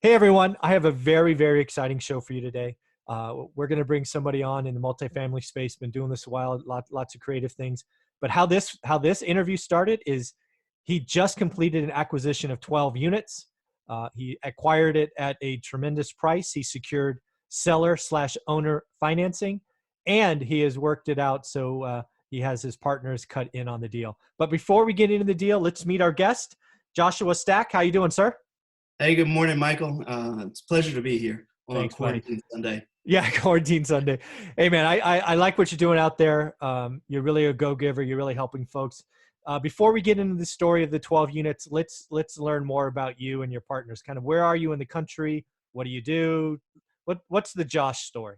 Hey everyone, I have a very, very exciting show for you today. We're going to bring somebody on in the multifamily space. Been doing this a while, lots of creative things. But how this interview started is he just completed an acquisition of 12 units. He acquired it at a tremendous price. He secured seller slash owner financing, and he has worked it out so he has his partners cut in on the deal. But before we get into the deal, let's meet our guest, Joshua Stack. How you doing, sir? Hey, good morning, Michael. It's a pleasure to be here on Thanks, buddy. Quarantine Sunday. Yeah, quarantine Sunday. Hey, man, I like what you're doing out there. You're really a go-giver. You're really helping folks. Before we get into the story of the 12 units, let's learn more about you and your partners. Kind of where are you in the country? What do you do? What's the Josh story?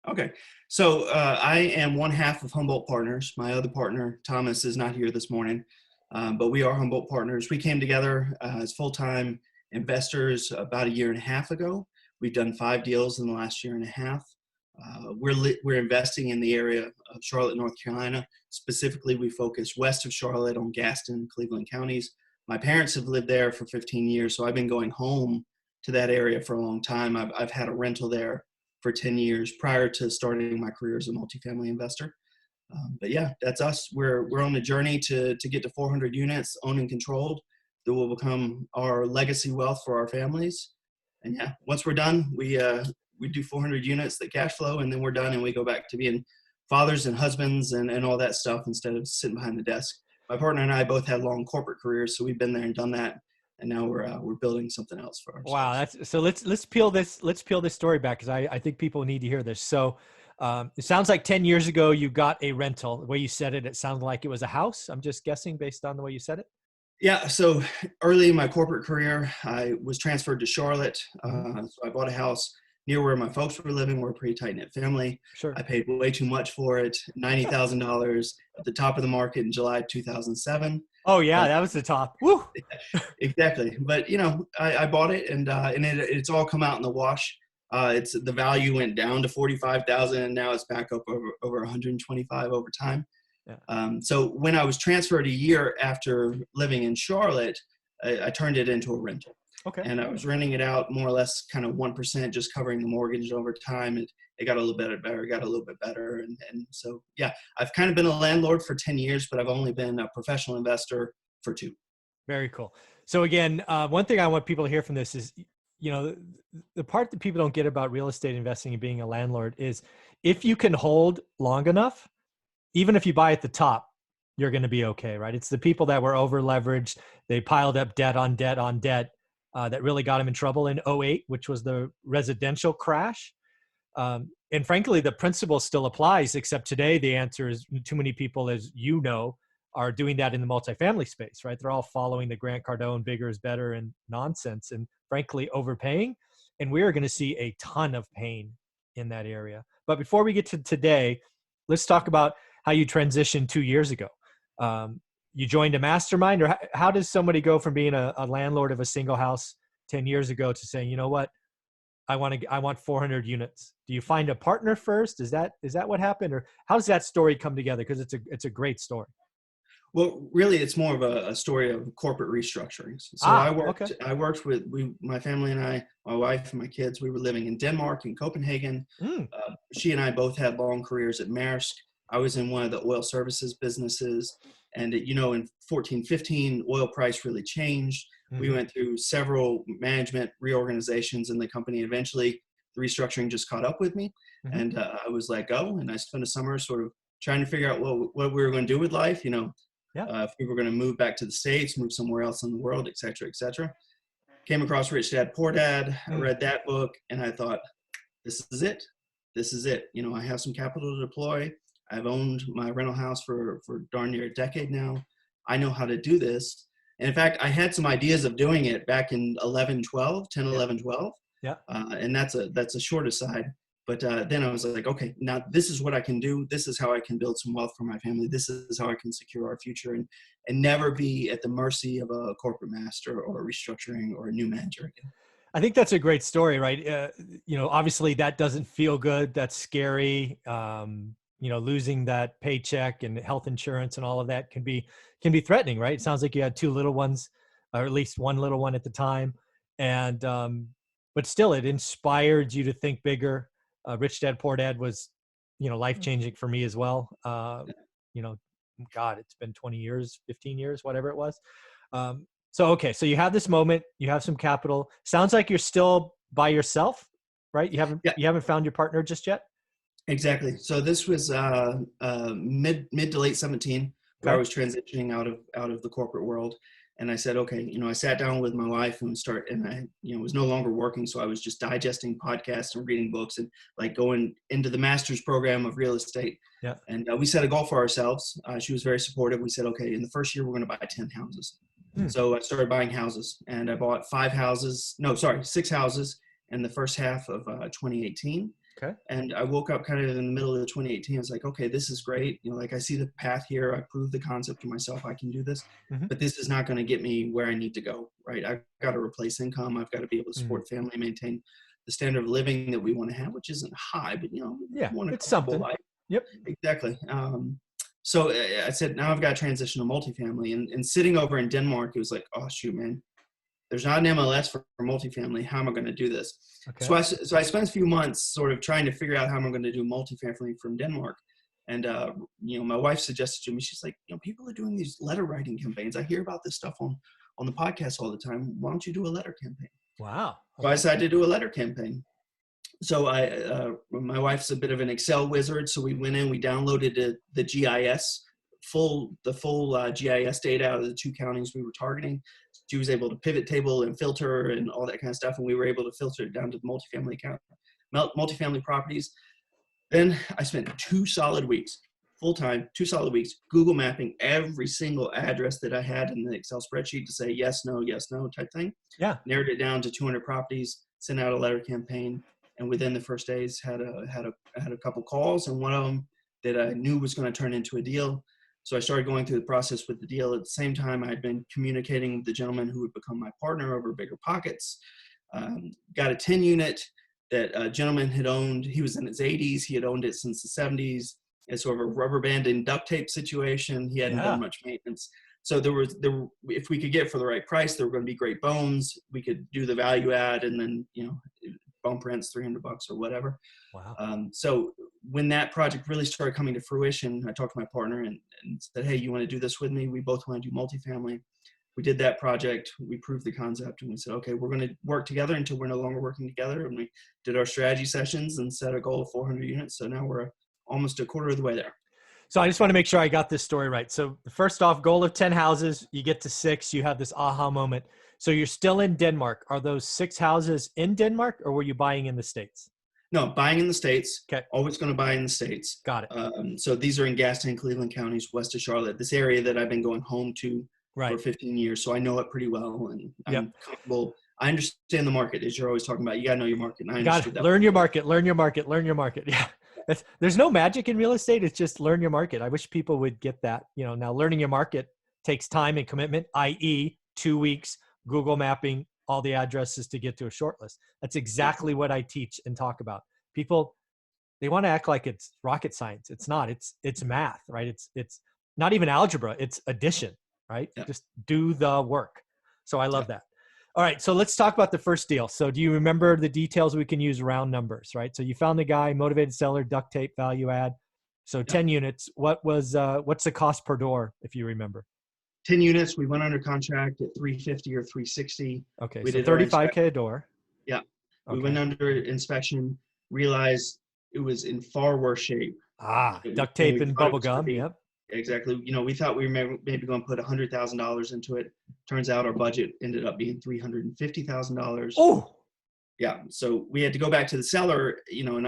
Okay, so I am one half of Humboldt Partners. My other partner, Thomas, is not here this morning, but we are Humboldt Partners. We came together as full-time investors about a year and a half ago. We've done 5 deals in the last year and a half. We're investing in the area of Charlotte, North Carolina. Specifically, we focus west of Charlotte on Gaston and Cleveland counties. My parents have lived there for 15 years, so I've been going home to that area for a long time. I've had a rental there for 10 years prior to starting my career as a multifamily investor. But yeah, that's us. We're on the journey to get to 400 units owned and controlled that will become our legacy wealth for our families. And yeah, once we're done, we do 400 units that cash flow, and then we're done and we go back to being fathers and husbands and all that stuff instead of sitting behind the desk. My partner and I both had long corporate careers, so we've been there and done that. And now we're building something else for Wow, ourselves. that's so. Let's peel this story back because I think people need to hear this. So, it sounds like 10 years ago you got a rental. The way you said it, it sounded like it was a house. I'm just guessing based on the way you said it. Yeah, so early in my corporate career, I was transferred to Charlotte. Hmm. So I bought a house near where my folks were living. We're a pretty tight knit family. Sure. I paid way too much for it, $90,000 at the top of the market in July 2007. Oh yeah, But that was the top. Woo. exactly, but I bought it and it's all come out in the wash. It's the value went down to 45,000, and now it's back up over 125 over time. Yeah. So when I was transferred a year after living in Charlotte, I turned it into a rental. Okay. And I was renting it out more or less kind of 1%, just covering the mortgage over time. It got a little bit better, got a little bit better. And so, yeah, I've kind of been a landlord for 10 years, but I've only been a professional investor for 2. Very cool. So again, one thing I want people to hear from this is, the part that people don't get about real estate investing and being a landlord is if you can hold long enough, even if you buy at the top, you're going to be okay, right? It's the people that were over leveraged. They piled up debt on debt on debt that really got them in trouble in '08, which was the residential crash. And frankly, the principle still applies, except today the answer is too many people, as you know, are doing that in the multifamily space, right? They're all following the Grant Cardone, bigger is better and nonsense, and frankly, overpaying. And we are going to see a ton of pain in that area. But before we get to today, let's talk about how you transitioned 2 years ago. You joined a mastermind, or how does somebody go from being a landlord of a single house 10 years ago to saying, you know what, I want 400 units. Do you find a partner first? Is that what happened, or how does that story come together? Because it's a great story. Well, really, it's more of a story of corporate restructurings. So Ah, okay. I worked with my family and I, my wife and my kids. We were living in Denmark, in Copenhagen. Mm, She and I both had long careers at Maersk. I was in one of the oil services businesses, and in 14, 15, oil price really changed. We hmm. went through several management reorganizations in the company. Eventually, the restructuring just caught up with me, Hmm. and I was let go. And I spent a summer sort of trying to figure out what we were going to do with life. Yeah. If we were going to move back to the States, move somewhere else in the world, et cetera, et cetera. Came across Rich Dad, Poor Dad. I Mm, read that book and I thought, this is it. This is it. I have some capital to deploy. I've owned my rental house for darn near a decade now. I know how to do this. And in fact, I had some ideas of doing it back in 11, 12, 10, yeah. 11, 12. Yeah. And that's a short aside. But then I was like, okay, now this is what I can do. This is how I can build some wealth for my family. This is how I can secure our future and never be at the mercy of a corporate master or a restructuring or a new manager again. I think that's a great story, right? Obviously that doesn't feel good. That's scary. Losing that paycheck and health insurance and all of that can be threatening, right? It sounds like you had two little ones, or at least one little one at the time. And but still it inspired you to think bigger. Rich Dad Poor Dad was, life-changing for me as well. You know, God, it's been 20 years, 15 years, whatever it was. Okay. So you have this moment, you have some capital. Sounds like you're still by yourself, right? Yeah, You haven't found your partner just yet. exactly. So this was mid to late 17, where I Okay. was transitioning out of the corporate world. And I said, okay, I sat down with my wife and I, was no longer working. So I was just digesting podcasts and reading books and like going into the master's program of real estate. Yeah. And we set a goal for ourselves. She was very supportive. We said, okay, in the first year, we're going to buy 10 houses. So I started buying houses, and I bought 6 houses in the first half of 2018. Okay. And I woke up kind of in the middle of 2018. I was like, okay, this is great. Like I see the path here. I proved the concept to myself. I can do this, but this is not going to get me where I need to go, right? I've got to replace income. I've got to be able to support family, maintain the standard of living that we want to have, which isn't high, but Yeah, want a it's comfortable something. life. Yep. Exactly. So I said, now I've got to transition to multifamily, and sitting over in Denmark, it was like, oh shoot, man, there's not an MLS for multifamily. How am I going to do this? Okay. So I spent a few months sort of trying to figure out how I'm going to do multifamily from Denmark. And, my wife suggested to me, she's like, people are doing these letter writing campaigns. I hear about this stuff on the podcast all the time. Why don't you do a letter campaign? Wow. Okay. So I decided to do a letter campaign. So my wife's a bit of an Excel wizard. So we went in, we downloaded the GIS, the full GIS data out of the 2 counties we were targeting. She was able to pivot table and filter and all that kind of stuff. And we were able to filter it down to the multifamily properties. Then I spent 2 solid weeks, full-time, 2 solid weeks, Google mapping every single address that I had in the Excel spreadsheet to say yes, no type thing. Yeah. Narrowed it down to 200 properties, sent out a letter campaign. And within the first days, had a couple calls, and one of them that I knew was going to turn into a deal. So I started going through the process with the deal. At the same time, I had been communicating with the gentleman who would become my partner over Bigger Pockets. Got a 10 unit that a gentleman had owned. He was in his 80s. He had owned it since the 70s. It's sort of a rubber band and duct tape situation. He hadn't done much maintenance. So if we could get it for the right price, there were going to be great bones. We could do the value add, and then bump rents $300 or whatever. Wow. So when that project really started coming to fruition, I talked to my partner and said, hey, you want to do this with me? We both want to do multifamily. We did that project. We proved the concept, and we said, okay, we're going to work together until we're no longer working together. And we did our strategy sessions and set a goal of 400 units. So now we're almost a quarter of the way there. So I just want to make sure I got this story right. So first off, goal of 10 houses, you get to 6, you have this aha moment. So you're still in Denmark. Are those 6 houses in Denmark, or were you buying in the States? No, buying in the States. Okay. Always going to buy in the States. Got it. So these are in Gaston, Cleveland counties, west of Charlotte, this area that I've been going home to for 15 years. So I know it pretty well, and I'm comfortable. I understand the market, as you're always talking about. You got to know your market. And I understood that. Learn your market, learn your market, learn your market. Yeah. There's no magic in real estate. It's just learn your market. I wish people would get that. Now learning your market takes time and commitment, i.e. 2 weeks, Google mapping all the addresses to get to a short list. That's exactly what I teach and talk about. People, they want to act like it's rocket science. It's not. It's math, right? It's not even algebra. It's addition, right? Yeah. Just do the work. So I love that. All right. So let's talk about the first deal. So do you remember the details? We can use round numbers, right? So you found the guy, motivated seller, duct tape, value add. So 10 units. What's the cost per door, if you remember? 10 units. We went under contract at 350 or 360. Okay. We So did $35K a door. Yeah. Okay. We went under inspection, realized it was in far worse shape. Duct tape and bubble gum. Yep. Exactly. We thought we were maybe going to put $100,000 into it. Turns out our budget ended up being $350,000. Oh, yeah. So we had to go back to the seller, and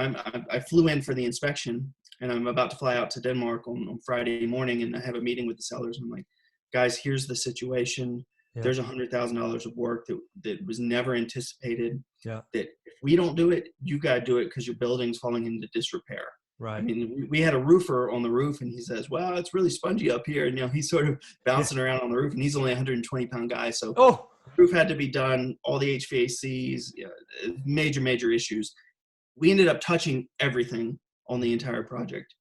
I flew in for the inspection, and I'm about to fly out to Denmark on Friday morning, and I have a meeting with the sellers. And I'm like, guys, here's the situation. Yeah. There's $100,000 of work that was never anticipated. Yeah. That if we don't do it, you got to do it because your building's falling into disrepair. Right. I mean, we had a roofer on the roof, and he says, well, it's really spongy up here. And, he's sort of bouncing around on the roof, and he's only a 120-pound guy. So the roof had to be done, all the HVACs, major issues. We ended up touching everything on the entire project.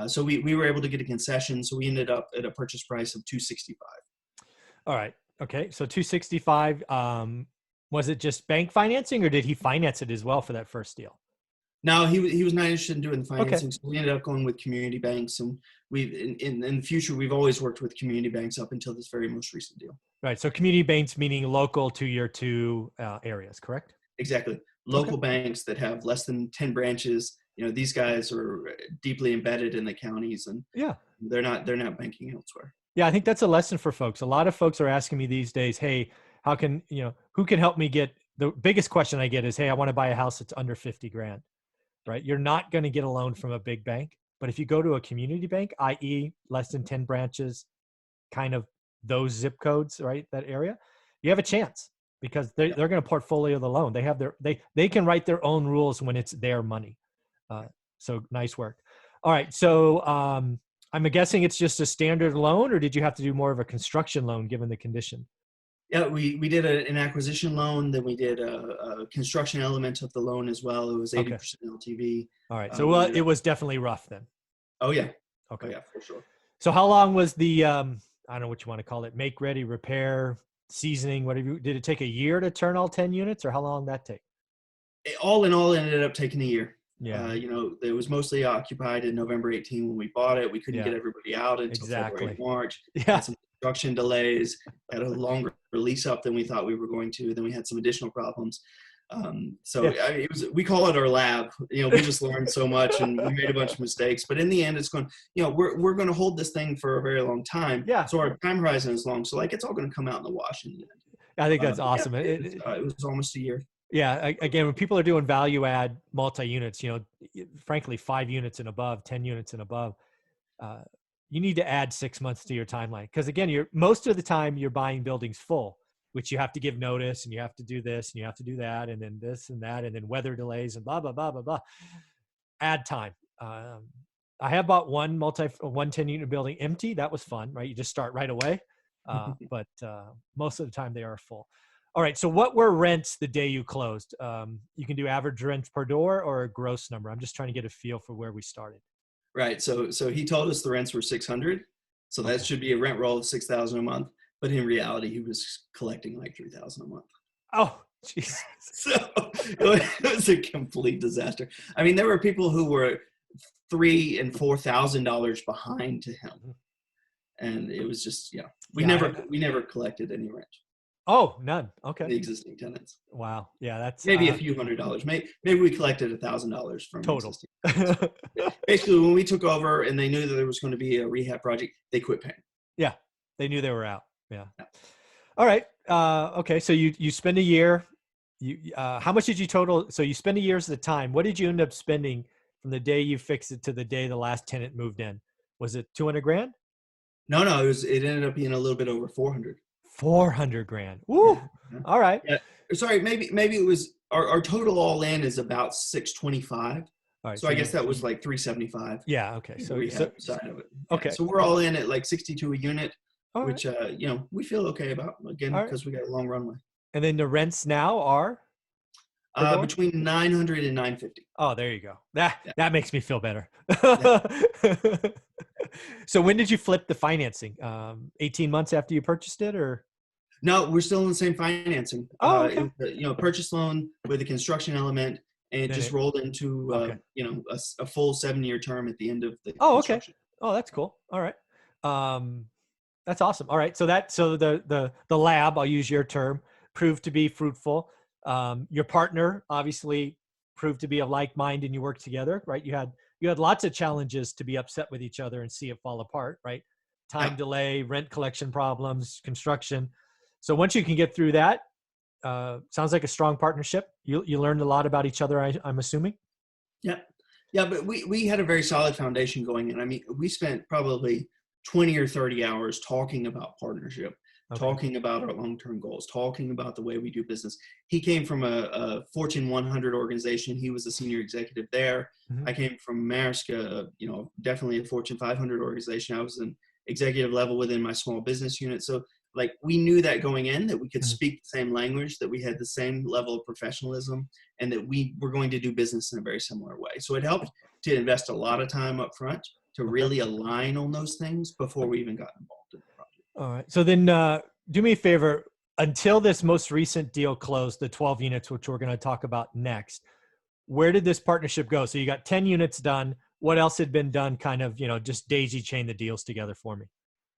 So we were able to get a concession. So we ended up at a purchase price of $265. All right. Okay. So $265. Was it just bank financing, or did he finance it as well for that first deal? No, he was not interested in doing the Okay. financing, so we ended up going with community banks, and we've in the future we've always worked with community banks up until this very most recent deal. Right. So community banks meaning local to your two areas, correct? Exactly, Okay. local banks that have less than 10 branches. You know, these guys are deeply embedded in the counties, and Yeah. they're not banking elsewhere. Yeah. I think that's a lesson for folks. A lot of folks are asking me these days, hey, how can, who can help me get, the biggest question I get is, hey, I want to buy a house that's under 50 grand, right? You're not going to get a loan from a big bank. But if you go to a community bank, i.e. less than 10 branches, kind of those zip codes, right? That area, you have a chance because they're going to portfolio the loan. They have they can write their own rules when it's their money. So nice work. All right. So I'm guessing it's just a standard loan, or did you have to do more of a construction loan given the condition? Yeah, we did an acquisition loan, then we did a construction element of the loan as well. It was Okay. 80% LTV. All right. So it was definitely rough then. Oh yeah. Okay. Oh yeah, for sure. So how long was the I don't know what you want to call it, make ready, repair, seasoning, whatever? Did it take a year to turn all 10 units, or how long did that take? All in all, it ended up taking a year. Yeah. It was mostly occupied in November 18 when we bought it. We couldn't get everybody out until February, March. Yeah. Had some construction delays, had a longer lease up than we thought we were going to. Then we had some additional problems. We call it our lab. We just learned so much and we made a bunch of mistakes. But in the end, it's going, we're going to hold this thing for a very long time. Yeah. So our time horizon is long. So it's all going to come out in the wash in the end. I think that's awesome. It was almost a year. Yeah. Again, when people are doing value add multi-units, frankly, 5 units and above, 10 units and above, you need to add 6 months to your timeline. Because again, most of the time you're buying buildings full, which you have to give notice and you have to do this and you have to do that. And then this and that, and then weather delays and blah, blah, blah, blah, blah. Add time. I have bought one 10 unit building empty. That was fun, right? You just start right away. But most of the time they are full. All right. So what were rents the day you closed? You can do average rent per door or a gross number. I'm just trying to get a feel for where we started. Right. So he told us the rents were 600. So that should be a rent roll of 6,000 a month. But in reality, he was collecting like 3,000 a month. Oh, Jesus. So it was a complete disaster. I mean, there were people who were $3,000 and $4,000 behind to him. And it was just, we never collected any rent. Oh, none. Okay. The existing tenants. Wow. Yeah, that's maybe a few $100. Maybe we collected $1,000 from total. Basically, when we took over and they knew that there was going to be a rehab project, they quit paying. Yeah, they knew they were out. Yeah. All right. Okay. So you spend a year. How much did you total? So you spend a year's at a time. What did you end up spending from the day you fixed it to the day the last tenant moved in? Was it 200 grand? No. It ended up being a little bit over 400. 400 grand. Woo. Yeah. All right. Yeah. Sorry. Maybe it was our total all in is about 625. All right. So I guess that was like 375. Yeah. Okay. So side of it. Okay. So we're all in at like 62 a unit, all which right. We feel okay about, again, because we got a long runway. And then the rents now are between 900 and 950. Oh, there you go. That makes me feel better. So when did you flip the financing? 18 months after you purchased it, or? No, we're still in the same financing. Oh, okay. Purchase loan with a construction element, and it just rolled into a full 7-year term at the end of the construction. Okay. Oh, that's cool. All right. That's awesome. All right. So the lab, I'll use your term, proved to be fruitful. Your partner obviously proved to be of like mind, and you worked together, right? You had lots of challenges to be upset with each other and see it fall apart, right? Time delay, rent collection problems, construction. So once you can get through that, sounds like a strong partnership. You learned a lot about each other, I'm assuming. Yeah. But we had a very solid foundation going in. I mean, we spent probably 20 or 30 hours talking about partnership. Talking about our long-term goals, talking about the way we do business. He came from a Fortune 100 organization. He was a senior executive there. Mm-hmm. I came from Maersk, definitely a Fortune 500 organization. I was an executive level within my small business unit. So we knew that going in, that we could speak the same language, that we had the same level of professionalism, and that we were going to do business in a very similar way. So it helped to invest a lot of time up front to really align on those things before we even got involved in the project. All right. So then do me a favor. until this most recent deal closed, the 12 units, which we're going to talk about next, where did this partnership go? So you got 10 units done. What else had been done, kind of, just daisy chain the deals together for me?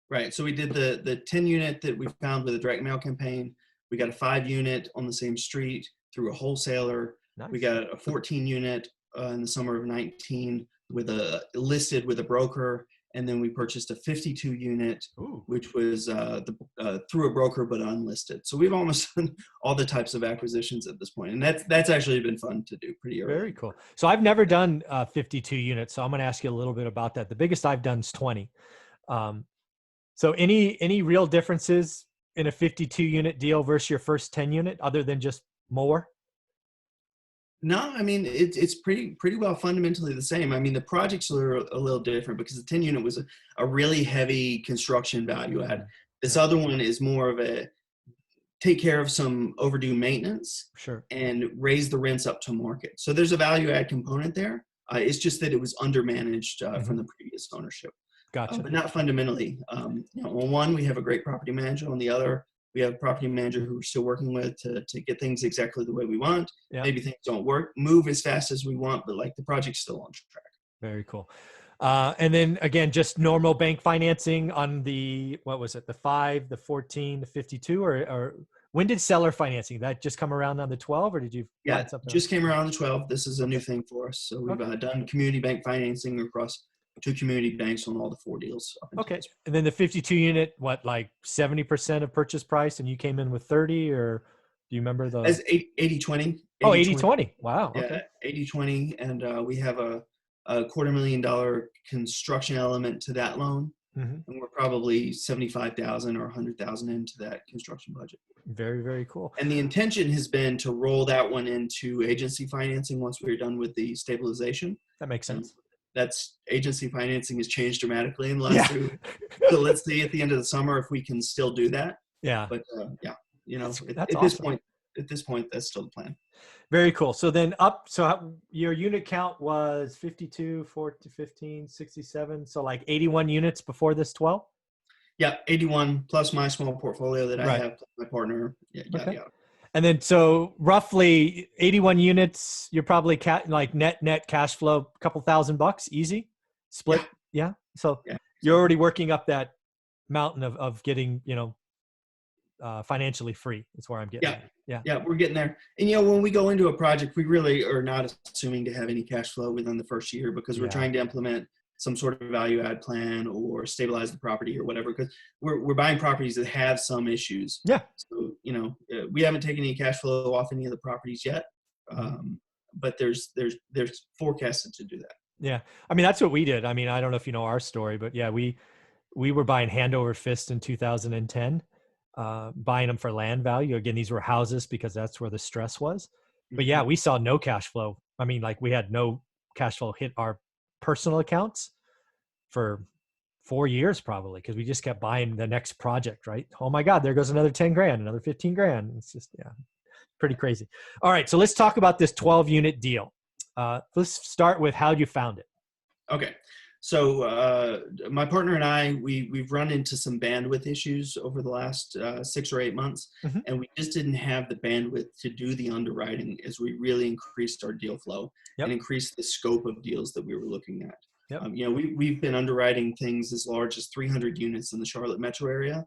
Right. So we did the 10 unit that we found with a direct mail campaign. We got a 5 unit on the same street through a wholesaler. Nice. We got a 14 unit in the summer of 19 with listed with a broker. And then we purchased a 52 unit, Ooh. which was through a broker but unlisted. So we've almost done all the types of acquisitions at this point, and that's actually been fun to do pretty early. Very cool. So I've never done 52 units, so I'm going to ask you a little bit about that. The biggest I've done is 20. So any real differences in a 52 unit deal versus your first 10 unit, other than just more? No, I mean, it's pretty well fundamentally the same. I mean, the projects are a little different because the 10 unit was a really heavy construction value add. This other one is more of a take care of some overdue maintenance, sure, and raise the rents up to market. So there's a value add component there. It's just that it was undermanaged from the previous ownership. Gotcha. But not fundamentally. On one, we have a great property manager. On the other, we have a property manager who we're still working with to get things exactly the way we want. Yeah. Maybe things don't move as fast as we want, but like the project's still on track. Very cool. And then again, just normal bank financing on the, what was it? The 5, the 14, the 52, or when did seller financing? That just come around on the 12, or did you find something just else? came around the 12. This is a new thing for us. So we've done community bank financing across 2 community banks on all the 4 deals. Okay. And then the 52 unit, what, like 70% of purchase price, and you came in with 30, or do you remember the? As 80-20. Oh, 80-20. Wow. Yeah, okay. 80-20. And we have a $250,000 construction element to that loan. And we're probably 75,000 or 100,000 into that construction budget. Very, very cool. And the intention has been to roll that one into agency financing once we're done with the stabilization. That makes sense. That's agency financing has changed dramatically in the last 2. So let's see at the end of the summer if we can still do that. Yeah. But that's at awesome. this point, that's still the plan. Very cool. So then your unit count was 52, 14, 15, 67. So like 81 units before this 12? Yeah, 81 plus my small portfolio that I have, plus my partner. Yeah. And then so roughly 81 units, you're probably like net cash flow, a couple $1,000 easy split. Yeah. So you're already working up that mountain of getting, financially free is where I'm getting. Yeah, we're getting there. And when we go into a project, we really are not assuming to have any cash flow within the first year because we're trying to implement some sort of value add plan or stabilize the property or whatever, because we're buying properties that have some issues. Yeah. So, we haven't taken any cash flow off any of the properties yet. But there's forecasted to do that. Yeah. I mean, that's what we did. I mean, I don't know if you know our story, but yeah, we were buying hand over fist in 2010, buying them for land value. Again, these were houses because that's where the stress was. But yeah, we saw no cash flow. I mean, like we had no cash flow hit our personal accounts for 4 years probably, because we just kept buying the next project, right? Oh my God, there goes another 10 grand, another 15 grand. It's just, pretty crazy. All right. So let's talk about this 12 unit deal. Let's start with how you found it. Okay. So my partner and I, we've run into some bandwidth issues over the last 6 or 8 months, and we just didn't have the bandwidth to do the underwriting as we really increased our deal flow and increased the scope of deals that we were looking at. We've been underwriting things as large as 300 units in the Charlotte metro area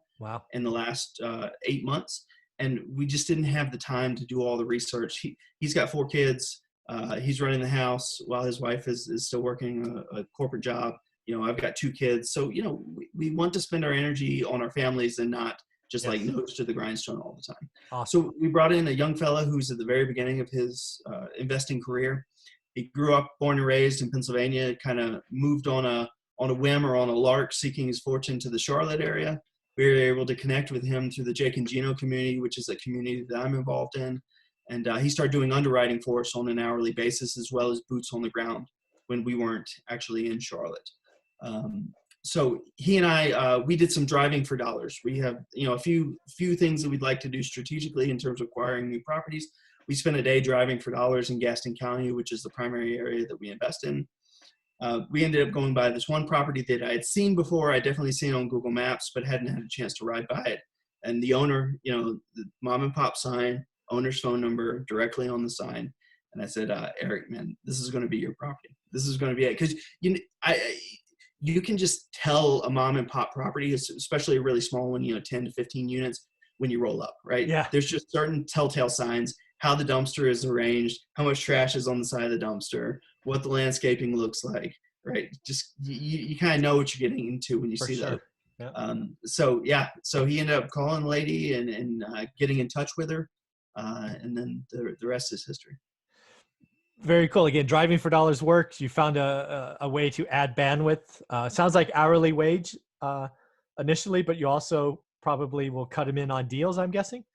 in the last 8 months, and we just didn't have the time to do all the research. He's got 4 kids. He's running the house while his wife is still working a corporate job. I've got 2 kids. So, we want to spend our energy on our families and not just like nose to the grindstone all the time. Awesome. So we brought in a young fella who's at the very beginning of his investing career. He grew up, born and raised in Pennsylvania, kind of moved on a whim or on a lark, seeking his fortune to the Charlotte area. We were able to connect with him through the Jake and Gino community, which is a community that I'm involved in. And he started doing underwriting for us on an hourly basis, as well as boots on the ground when we weren't actually in Charlotte. So he and I, we did some driving for dollars. We have, a few things that we'd like to do strategically in terms of acquiring new properties. We spent a day driving for dollars in Gaston County, which is the primary area that we invest in. We ended up going by this one property that I had seen before. I'd definitely seen on Google Maps, but hadn't had a chance to ride by it. and the owner, the mom and pop sign, owner's phone number directly on the sign. And I said, Eric, man, this is going to be your property. This is going to be it. Because you can just tell a mom and pop property, especially a really small one, 10 to 15 units, when you roll up, right? Yeah. There's just certain telltale signs, how the dumpster is arranged, how much trash is on the side of the dumpster, what the landscaping looks like, right? Just you kind of know what you're getting into when you For see sure. those. Yeah. So he ended up calling the lady and getting in touch with her, and then the rest is history. Very cool. Again, driving for dollars works. You found a way to add bandwidth. Sounds like hourly wage initially, but you also probably will cut them in on deals, I'm guessing.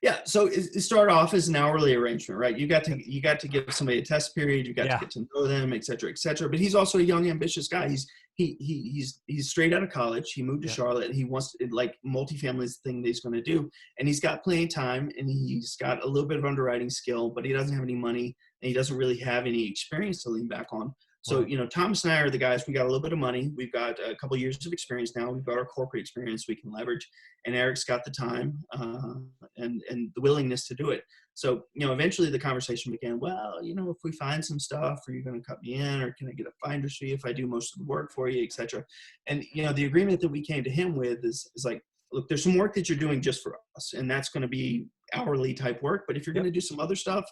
Yeah, so it started off as an hourly arrangement, right? You got to give somebody a test period, you got to get to know them, et cetera, et cetera. But he's also a young, ambitious guy. He's straight out of college. He moved to Charlotte. He wants to, like, multifamily is the thing that he's going to do, and he's got plenty of time, and he's got a little bit of underwriting skill, but he doesn't have any money, and he doesn't really have any experience to lean back on. So, Thomas and I are the guys. We got a little bit of money. We've got a couple of years of experience now. We've got our corporate experience we can leverage, and Eric's got the time and the willingness to do it. So, eventually the conversation began, well, if we find some stuff, are you going to cut me in, or can I get a finder's fee if I do most of the work for you, et cetera? And, the agreement that we came to him with is like, look, there's some work that you're doing just for us, and that's going to be hourly type work. But if you're going to do some other stuff,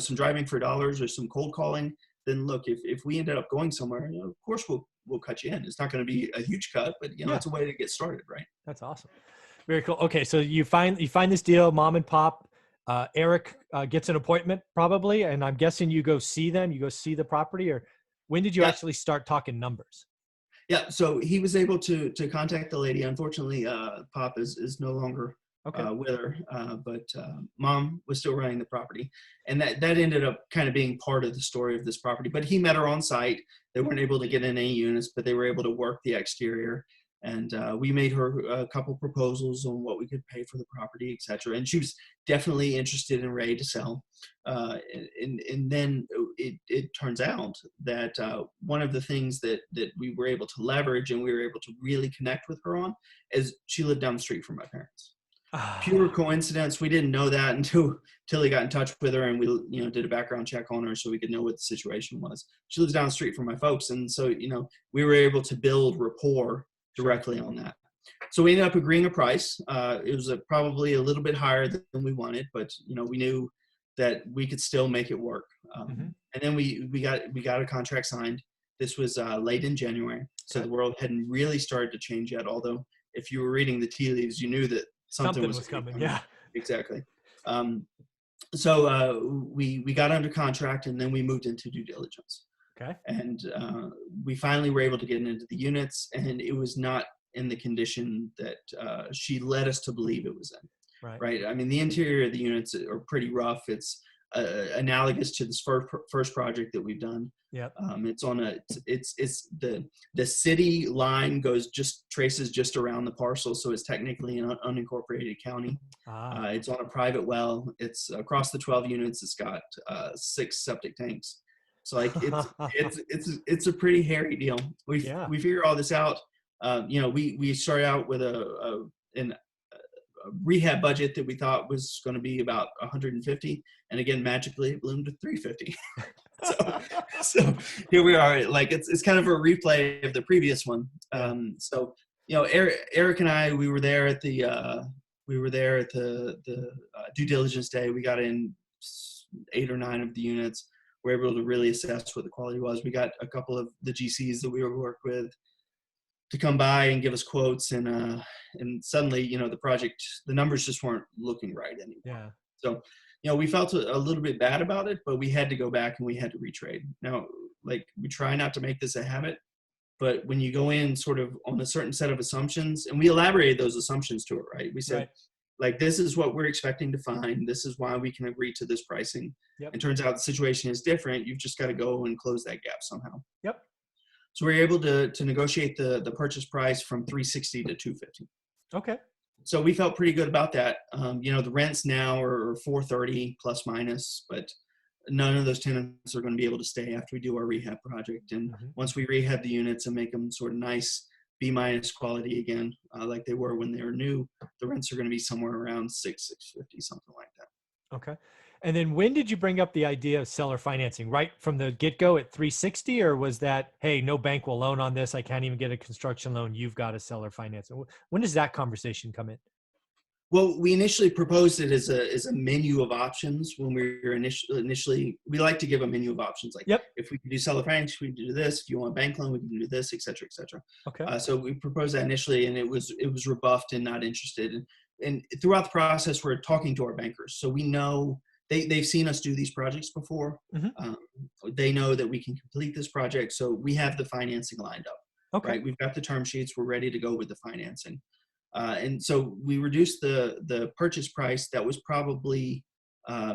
some driving for dollars or some cold calling, then look, if we ended up going somewhere, of course we'll cut you in. It's not going to be a huge cut, but it's a way to get started, right? That's awesome. Very cool. Okay, so you find this deal, mom and pop. Eric gets an appointment probably, and I'm guessing you go see them. You go see the property, or when did you actually start talking numbers? Yeah, so he was able to contact the lady. Unfortunately, Pop is no longer with her, but Mom was still running the property, and that ended up kind of being part of the story of this property. But he met her on site. They weren't able to get in any units, but they were able to work the exterior, and we made her a couple proposals on what we could pay for the property, et cetera. And she was definitely interested and ready to sell. And then it turns out that one of the things that we were able to leverage and we were able to really connect with her on is she lived down the street from my parents. Pure coincidence. We didn't know that until he got in touch with her, and we did a background check on her so we could know what the situation was. She lives down the street from my folks, and so we were able to build rapport directly on that. So we ended up agreeing a price. It was probably a little bit higher than we wanted, but we knew that we could still make it work. And then we got a contract signed. This was late in January, so the world hadn't really started to change yet. Although if you were reading the tea leaves, you knew that something was coming. Yeah, exactly. So we got under contract, and then we moved into due diligence. Okay. And we finally were able to get into the units, and it was not in the condition that she led us to believe it was in. Right. I mean, the interior of the units are pretty rough. It's analogous to this first project that we've done. Yeah. It's on it's the city line traces just around the parcel, so it's technically an unincorporated county. It's on a private well. It's across the 12 units. It's got 6 septic tanks. So like it's a pretty hairy deal. We figure all this out. We started out with a rehab budget that we thought was going to be about 150, and again magically it bloomed to 350. so here we are. Like it's kind of a replay of the previous one. So Eric and I, we were there at the due diligence day. We got in 8 or 9 of the units. We were able to really assess what the quality was. We got a couple of the GCs that we were work with to come by and give us quotes, and suddenly, the numbers just weren't looking right anymore. Yeah. So, we felt a little bit bad about it, but we had to go back and we had to retrade. Now, like, we try not to make this a habit, but when you go in sort of on a certain set of assumptions, and we elaborated those assumptions to it, right? We said, like, this is what we're expecting to find. This is why we can agree to this pricing. Yep. It turns out the situation is different. You've just got to go and close that gap somehow. Yep. So we were able to negotiate the purchase price from $360 to $250. Okay. So we felt pretty good about that. The rents now are $430 plus minus, but none of those tenants are going to be able to stay after we do our rehab project. And once we rehab the units and make them sort of nice, B minus quality again, like they were when they were new. The rents are going to be somewhere around 650, something like that. Okay. And then when did you bring up the idea of seller financing? Right from the get-go at 360, or was that, hey, no bank will loan on this, I can't even get a construction loan, you've got a seller financing? When does that conversation come in? Well, we initially proposed it as a menu of options when we were initially, we like to give a menu of options. Like Yep. if we can do seller finance, we can do this. If you want a bank loan, we can do this, et cetera, et cetera. Okay. So we proposed that initially, and it was rebuffed and not interested. And throughout the process, we're talking to our bankers. So we know they've seen us do these projects before. Mm-hmm. They know that we can complete this project. So we have the financing lined up. Okay. Right. We've got the term sheets. We're ready to go with the financing. And so we reduced the purchase price. That was probably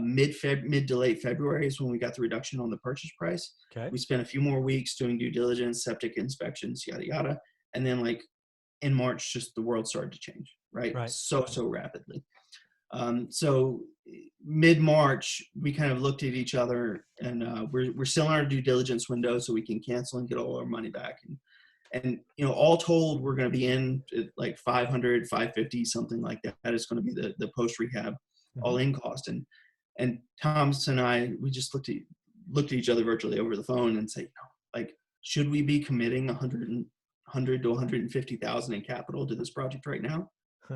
mid to late February is when we got the reduction on the purchase price. Okay. We spent a few more weeks doing due diligence, septic inspections, yada, yada. And then like in March, just the world started to change, right? Right. So rapidly. So mid-March, we kind of looked at each other, and we're still in our due diligence window, so we can cancel and get all our money back. And all told, we're going to be in at like 500, 550, something like that. That is going to be the post rehab all in cost. And Thomas and I, we just looked at each other virtually over the phone and say, like, should we be committing 100 to 150,000 in capital to this project right now?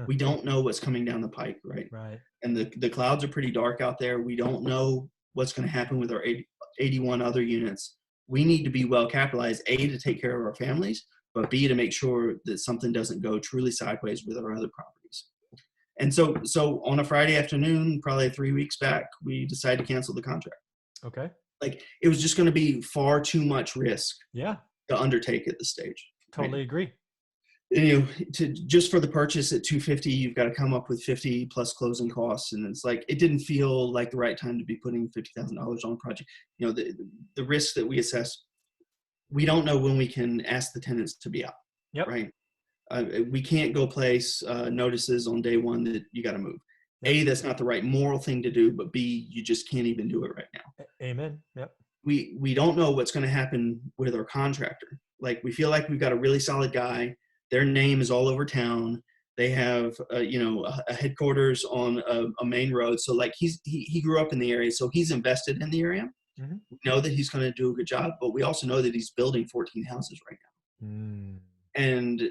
We don't know what's coming down the pike, right? Right. And the clouds are pretty dark out there. We don't know what's going to happen with our 81 other units. We need to be well capitalized, A, to take care of our families, but B, to make sure that something doesn't go truly sideways with our other properties. And so on a Friday afternoon, probably 3 weeks back, we decided to cancel the contract. Okay. Like it was just going to be far too much risk Yeah. to undertake at this stage. Totally agree. Just for the purchase at 250, you've got to come up with 50 plus closing costs, and it's like it didn't feel like the right time to be putting $50,000 on a project. The risks that we assess, we don't know when we can ask the tenants to be out. Yep. Right. We can't go place notices on day one that you got to move. Yep. A, that's not the right moral thing to do, but B, you just can't even do it right now. Amen. Yep. We don't know what's going to happen with our contractor. Like we feel like we've got a really solid guy. Their name is all over town. They have, a headquarters on a main road. So like he grew up in the area, so he's invested in the area. Mm-hmm. We know that he's going to do a good job, but we also know that he's building 14 houses right now. And,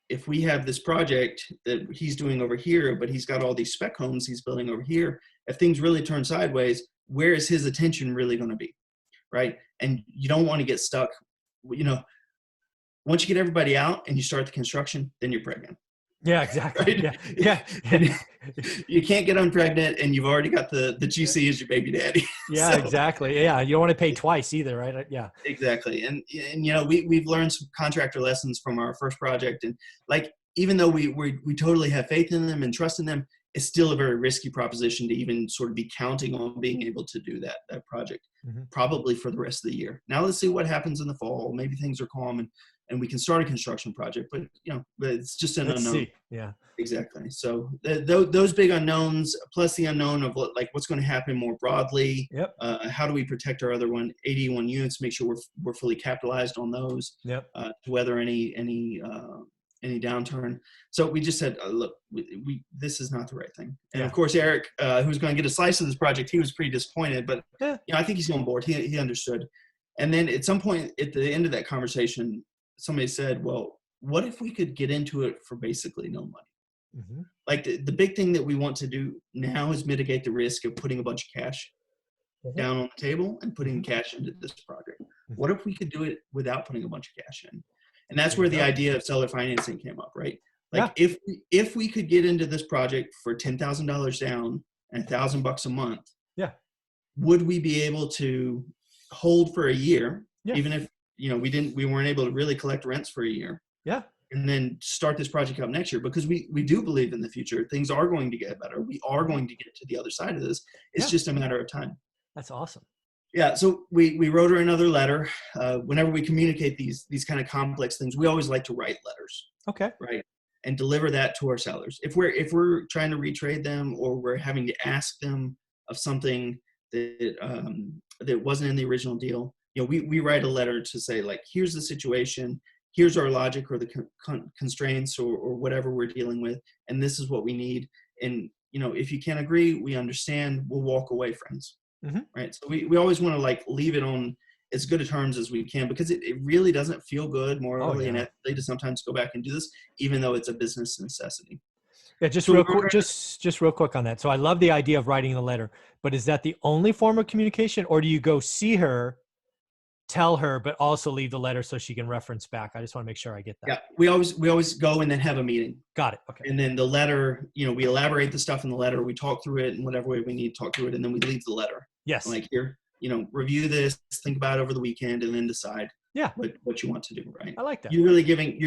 if we have this project that he's doing over here, but he's got all these spec homes he's building over here, if things really turn sideways, where is his attention really going to be? Right. And you don't want to get stuck, once you get everybody out and you start the construction, then you're pregnant. Yeah, exactly. Right? Yeah. You can't get unpregnant and you've already got the GC as your baby daddy. Yeah, exactly. Yeah. You don't want to pay twice either, right? Yeah. Exactly. And we've learned some contractor lessons from our first project. And like, even though we totally have faith in them and trust in them, it's still a very risky proposition to even sort of be counting on being able to do that project, probably for the rest of the year. Now let's see what happens in the fall. Maybe things are calm and we can start a construction project, but it's just an unknown. See. Yeah, exactly. So those big unknowns, plus the unknown of what's going to happen more broadly. Yep. How do we protect our other 81 units? Make sure we're fully capitalized on those. Yep. To weather any downturn. So we just said, look, this is not the right thing. And of course, Eric, who's going to get a slice of this project, he was pretty disappointed, but I think he's on board. He understood. And then at some point at the end of that conversation, somebody said, well, what if we could get into it for basically no money? Like the big thing that we want to do now is mitigate the risk of putting a bunch of cash down on the table and putting cash into this project. What if we could do it without putting a bunch of cash in? And that's where the idea of seller financing came up, right? Like if we could get into this project for $10,000 down and $1,000 a month, would we be able to hold for a year, even if we weren't able to really collect rents for a year? And then start this project up next year, because we do believe in the future. Things are going to get better. We are going to get to the other side of this. It's just a matter of time. That's awesome. Yeah. So we wrote her another letter. Whenever we communicate these kind of complex things, we always like to write letters. Okay. Right. And deliver that to our sellers. If we're trying to retrade them, or we're having to ask them of something that wasn't in the original deal, we write a letter to say, like, here's the situation. here's our logic or the constraints or whatever we're dealing with, and this is what we need. And, if you can't agree, we understand, we'll walk away friends. Mm-hmm. Right. So we always want to like leave it on as good a terms as we can, because it really doesn't feel good morally and ethically to sometimes go back and do this, even though it's a business necessity. Yeah, just So real quick, just real quick on that. So I love the idea of writing the letter, but is that the only form of communication, or do you go see her, tell her, but also leave the letter so she can reference back? I just want to make sure I get that. Yeah, we always go and then have a meeting. Got it. Okay. And then the letter, we elaborate the stuff in the letter, we talk through it in whatever way we need to talk through it, and then we leave the letter. Yes. Like, here, review this, think about it over the weekend, and then decide what you want to do, right? I like that. You're really giving,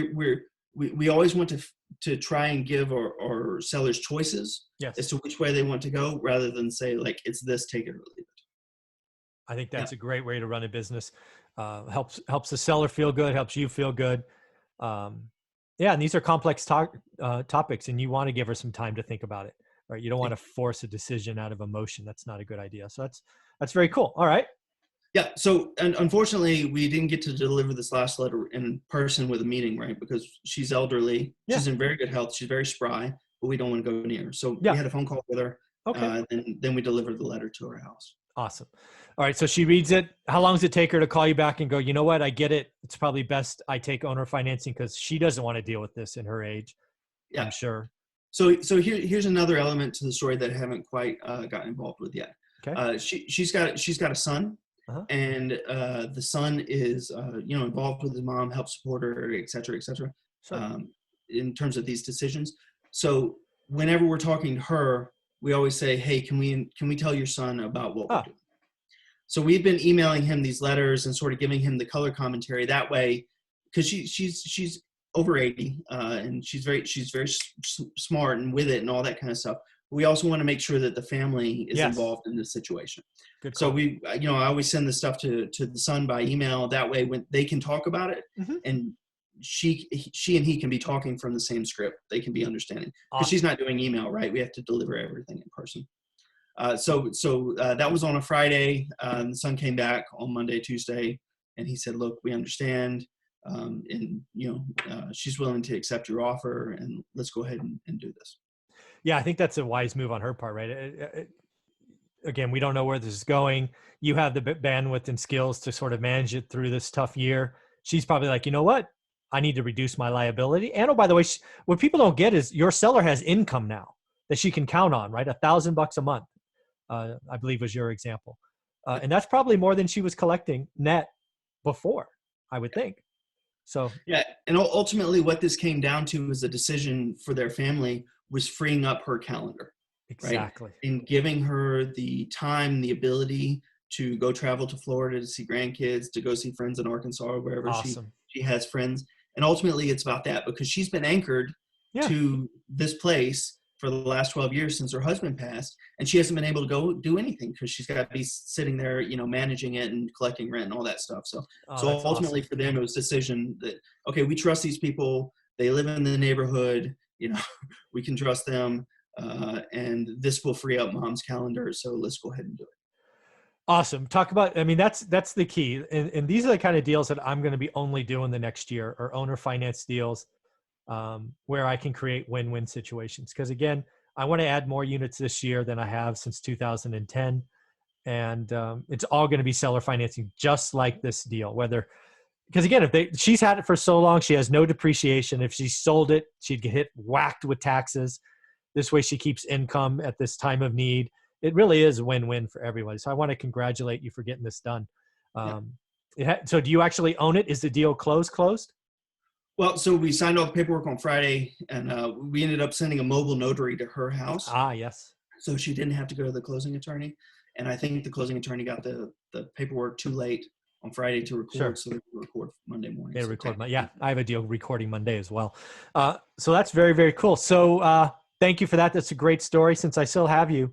we always want to try and give our sellers choices as to which way they want to go, rather than say, like, it's this, take it or leave it. I think that's a great way to run a business. Helps the seller feel good, helps you feel good. And these are complex topics, and you want to give her some time to think about it, right? You don't want to force a decision out of emotion. That's not a good idea. So that's very cool. All right. Yeah. So, and unfortunately, we didn't get to deliver this last letter in person with a meeting, right? Because she's elderly. Yeah. She's in very good health. She's very spry, but we don't want to go near her. So we had a phone call with her. Okay. Then we delivered the letter to her house. Awesome. All right. So she reads it. How long does it take her to call you back and go, you know what? I get it. It's probably best I take owner financing, because she doesn't want to deal with this in her age. Yeah. I'm sure. So here's another element to the story that I haven't quite gotten involved with yet. Okay. She's got a son. Uh-huh. And the son is, involved with his mom, helps support her, et cetera, sure. In terms of these decisions. So whenever we're talking to her, we always say, hey, can we tell your son about what we're doing? So we've been emailing him these letters and sort of giving him the color commentary that way, because she's over 80 and she's very smart and with it and all that kind of stuff. We also want to make sure that the family is involved in this situation. Good call. So I always send this stuff to the son by email. That way, when they can talk about it, and she and he can be talking from the same script, they can be understanding, because she's not doing email, right? We have to deliver everything in person. So that was on a Friday. The son came back on Monday, Tuesday, and he said, "Look, we understand, and she's willing to accept your offer, and let's go ahead and do this." Yeah, I think that's a wise move on her part, right? Again, we don't know where this is going. You have the bandwidth and skills to sort of manage it through this tough year. She's probably like, you know what? I need to reduce my liability. And oh, by the way, what people don't get is your seller has income now that she can count on, right? $1,000 a month, I believe was your example. And that's probably more than she was collecting net before, I would think. So yeah, and ultimately what this came down to was a decision for their family was freeing up her calendar. Exactly. Right? And giving her the time, the ability to go travel to Florida to see grandkids, to go see friends in Arkansas or wherever she has friends. And ultimately it's about that, because she's been anchored to this place for the last 12 years since her husband passed, and she hasn't been able to go do anything because she's got to be sitting there, managing it and collecting rent and all that stuff. So ultimately for them, it was a decision that, okay, we trust these people. They live in the neighborhood, we can trust them. And this will free up mom's calendar. So let's go ahead and do it. Awesome. Talk about, that's the key. And these are the kind of deals that I'm going to be only doing the next year, or owner finance deals, where I can create win-win situations. Because again, I want to add more units this year than I have since 2010. And it's all going to be seller financing, just like this deal, because again, she's had it for so long, she has no depreciation. If she sold it, she'd get whacked with taxes. This way she keeps income at this time of need. It really is a win-win for everybody. So I want to congratulate you for getting this done. So do you actually own it? Is the deal closed? Well, so we signed all the paperwork on Friday, and we ended up sending a mobile notary to her house. Ah, yes. So she didn't have to go to the closing attorney. And I think the closing attorney got the paperwork too late on Friday to record, so they record Monday morning. I have a deal recording Monday as well. So that's very, very cool. So thank you for that. That's a great story. Since I still have you,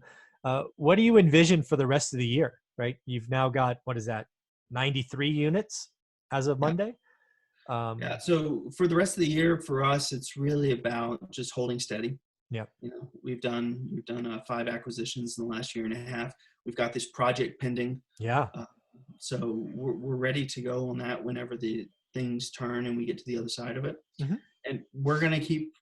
what do you envision for the rest of the year, right? You've now got, 93 units as of Monday? So for the rest of the year, for us, it's really about just holding steady. Yeah. We've done 5 acquisitions in the last year and a half. We've got this project pending. Yeah. So we're ready to go on that whenever the things turn and we get to the other side of it. Mhm. And we're going to keep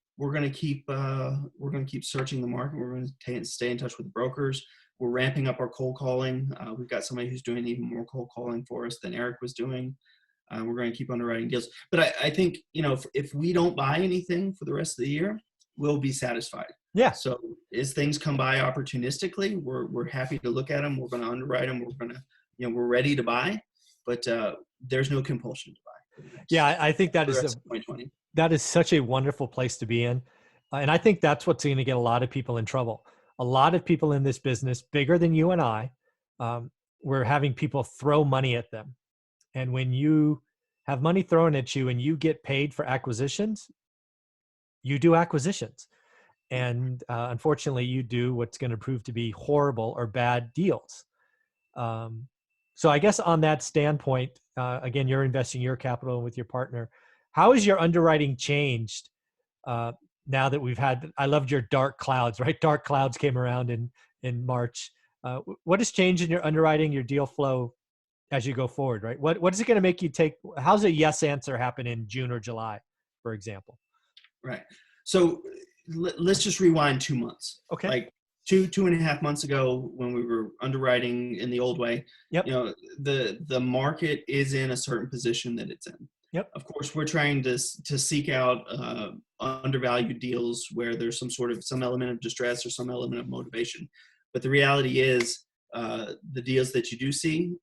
searching the market. We're going to stay in touch with the brokers. We're ramping up our cold calling. We've got somebody who's doing even more cold calling for us than Eric was doing. We're going to keep underwriting deals. But I think, if we don't buy anything for the rest of the year, we'll be satisfied. Yeah. So as things come by opportunistically, we're happy to look at them. We're going to underwrite them. We're ready to buy, but there's no compulsion to buy. Yeah, I think that for the is rest of 2020. that is such a wonderful place to be in. And I think that's what's going to get a lot of people in trouble. A lot of people in this business, bigger than you and I, we're having people throw money at them. And when you have money thrown at you and you get paid for acquisitions, you do acquisitions. And unfortunately, you do what's going to prove to be horrible or bad deals. So I guess on that standpoint, again, you're investing your capital with your partner. How has your underwriting changed now that we've had? I loved your dark clouds, right? Dark clouds came around in March. What has changed in your underwriting, your deal flow as you go forward, right? What is it going to make you take? How's a yes answer happen in June or July, for example? Right. So let's just rewind 2 months. Okay. Like 2.5 months ago, when we were underwriting in the old way, Yep. the market is in a certain position that it's in. Yep. Of course, we're trying to seek out undervalued deals where there's some element of distress or some element of motivation. But the reality is, the deals that you do see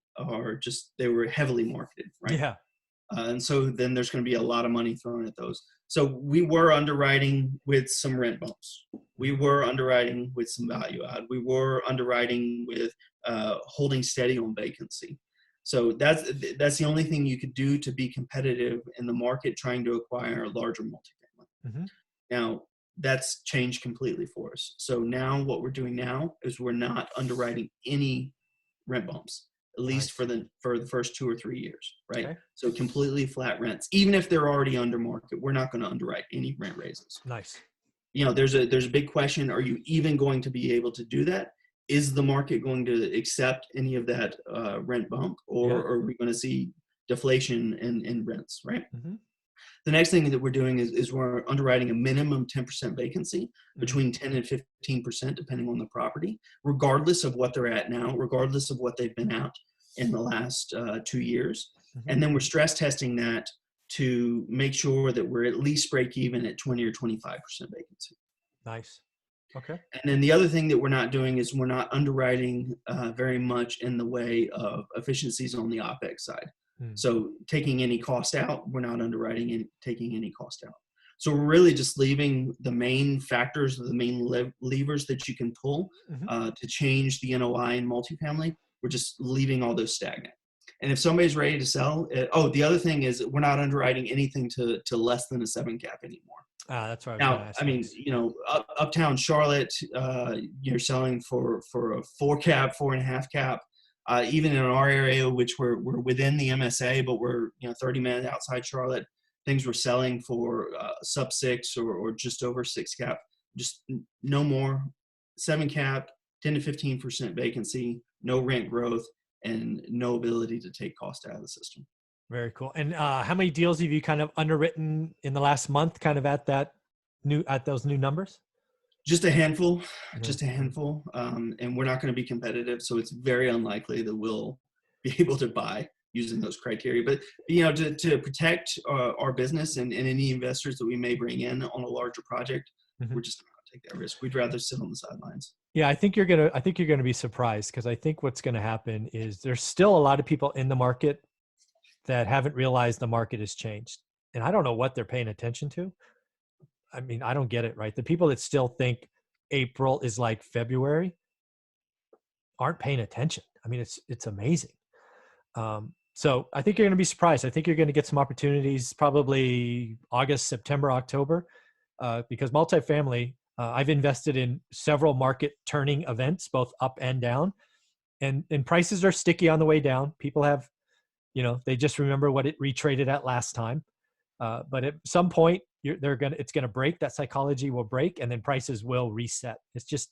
they were heavily marketed, right? Yeah. And so then there's going to be a lot of money thrown at those. So we were underwriting with some rent bumps. We were underwriting with some value add. We were underwriting with holding steady on vacancy. So that's the only thing you could do to be competitive in the market trying to acquire a larger multifamily. Mm-hmm. Now, that's changed completely for us. So now what we're doing now is we're not underwriting any rent bumps, at least for the first 2 or 3 years, right? Okay. So completely flat rents. Even if they're already under market, we're not going to underwrite any rent raises. Nice. There's a big question. Are you even going to be able to do that? Is the market going to accept any of that rent bump, or are we going to see deflation in rents, right? Mm-hmm. The next thing that we're doing is we're underwriting a minimum 10% vacancy, between 10 and 15%, depending on the property, regardless of what they're at now, regardless of what they've been at in the last 2 years. Mm-hmm. And then we're stress testing that to make sure that we're at least break even at 20 or 25% vacancy. Nice. Okay. And then the other thing that we're not doing is we're not underwriting very much in the way of efficiencies on the OpEx side. So taking any cost out, we're not underwriting and taking any cost out. So we're really just leaving the main factors, the main levers that you can pull to change the NOI in multifamily. We're just leaving all those stagnant. And if somebody's ready to sell, the other thing is we're not underwriting anything to less than a 7 cap anymore. That's what I was going to ask. I mean, uptown Charlotte, you're selling for a 4 cap, 4.5 cap. Even in our area, which we're within the MSA, but we're 30 minutes outside Charlotte, things we're selling for sub 6 or just over 6 cap. Just no more 7 cap, 10 to 15% vacancy, no rent growth, and no ability to take cost out of the system. Very cool. And how many deals have you kind of underwritten in the last month, kind of at those new numbers? Just a handful, and we're not going to be competitive, so it's very unlikely that we'll be able to buy using those criteria. But to protect our business and any investors that we may bring in on a larger project, we're just not going to take that risk. We'd rather sit on the sidelines. Yeah, I think you're gonna be surprised, because I think what's going to happen is there's still a lot of people in the market that haven't realized the market has changed, and I don't know what they're paying attention to. I mean, I don't get it, right? The people that still think April is like February aren't paying attention. I mean, it's amazing. So I think you're going to be surprised. I think you're going to get some opportunities probably August, September, October, because multifamily, I've invested in several market turning events, both up and down, and prices are sticky on the way down. People have, they just remember what it retraded at last time. But at some point, it's going to break. That psychology will break, and then prices will reset. It just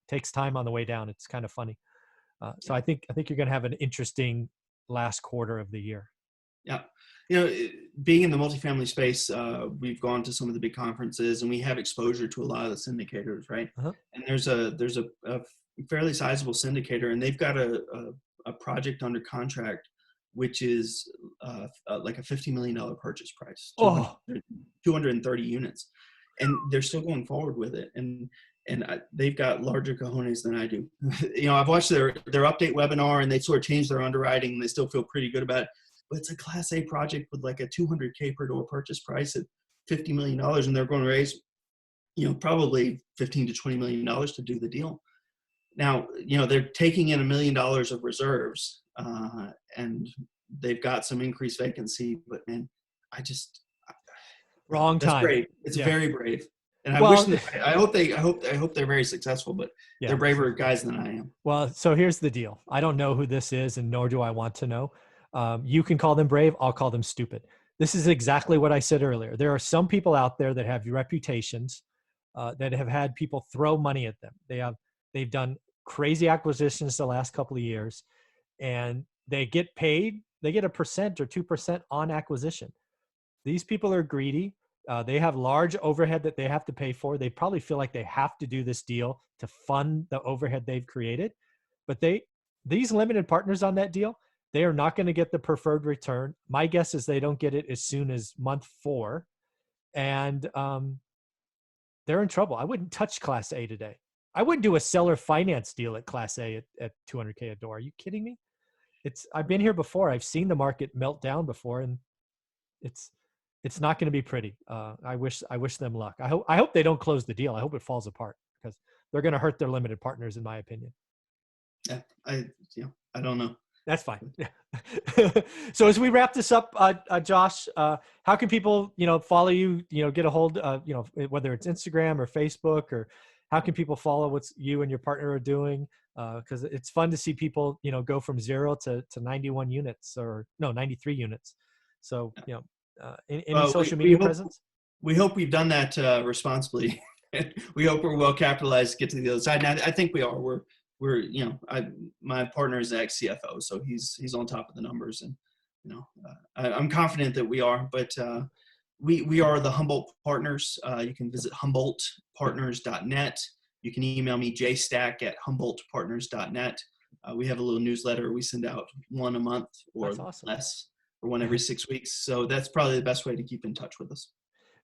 takes time on the way down. It's kind of funny. So I think you're going to have an interesting last quarter of the year. Yeah, being in the multifamily space, we've gone to some of the big conferences and we have exposure to a lot of the syndicators, right? Uh-huh. And there's a fairly sizable syndicator, and they've got a project under contract, which is like a $50 million purchase price, Oh, 230 units, and they're still going forward with it. They've got larger cojones than I do. I've watched their update webinar, and they sort of changed their underwriting, and they still feel pretty good about it. But it's a Class A project with like a $200K per door purchase price at $50 million, and they're going to raise, probably $15 to $20 million to do the deal. Now, they're taking in $1 million of reserves, and they've got some increased vacancy. But man, wrong that's time. brave. It's Yeah. very brave. And I Well, wish that, I hope they're very successful, but yeah. they're braver guys than I am. Well, so here's the deal. I don't know who this is, and nor do I want to know. You can call them brave. I'll call them stupid. This is exactly what I said earlier. There are some people out there that have reputations, that have had people throw money at them. They've done crazy acquisitions the last couple of years, and they get paid. They get 1% or 2% on acquisition. These people are greedy. They have large overhead that they have to pay for. They probably feel like they have to do this deal to fund the overhead they've created. But these limited partners on that deal, they are not going to get the preferred return. My guess is they don't get it as soon as month 4. And they're in trouble. I wouldn't touch Class A today. I wouldn't do a seller finance deal at Class A at 200K a door. Are you kidding me? I've been here before. I've seen the market melt down before, and it's not going to be pretty. I wish them luck. I hope they don't close the deal. I hope it falls apart, because they're going to hurt their limited partners, in my opinion. Yeah, I don't know. That's fine. Yeah. So as we wrap this up, Josh, how can people, follow you, get a hold, whether it's Instagram or Facebook, or how can people follow what you and your partner are doing? Because it's fun to see people, go from 0 to 91 units, or no, 93 units. So, any social media presence? We hope we've done that responsibly. We hope we're well capitalized to get to the other side. And I think we are. My partner is ex CFO, so he's on top of the numbers, and I'm confident that we are. But we are the Humboldt Partners. You can visit humboldtpartners.net. You can email me jstack@humboldtpartners.net. We have a little newsletter we send out one a month or less, or one every 6 weeks. So that's probably the best way to keep in touch with us.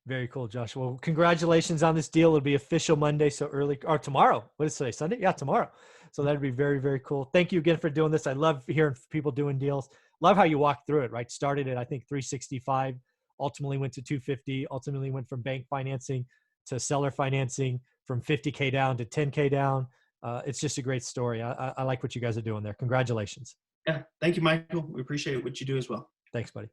Very cool, Josh. Well, congratulations on this deal. It'll be official Monday, so early, or tomorrow. What is today? Sunday? Yeah, tomorrow. So that'd be very, very cool. Thank you again for doing this. I love hearing people doing deals. Love how you walked through it, right? Started at, I think, 365, ultimately went to 250, ultimately went from bank financing to seller financing, from 50K down to 10K down. It's just a great story. I like what you guys are doing there. Congratulations. Yeah. Thank you, Michael. We appreciate what you do as well. Thanks, buddy.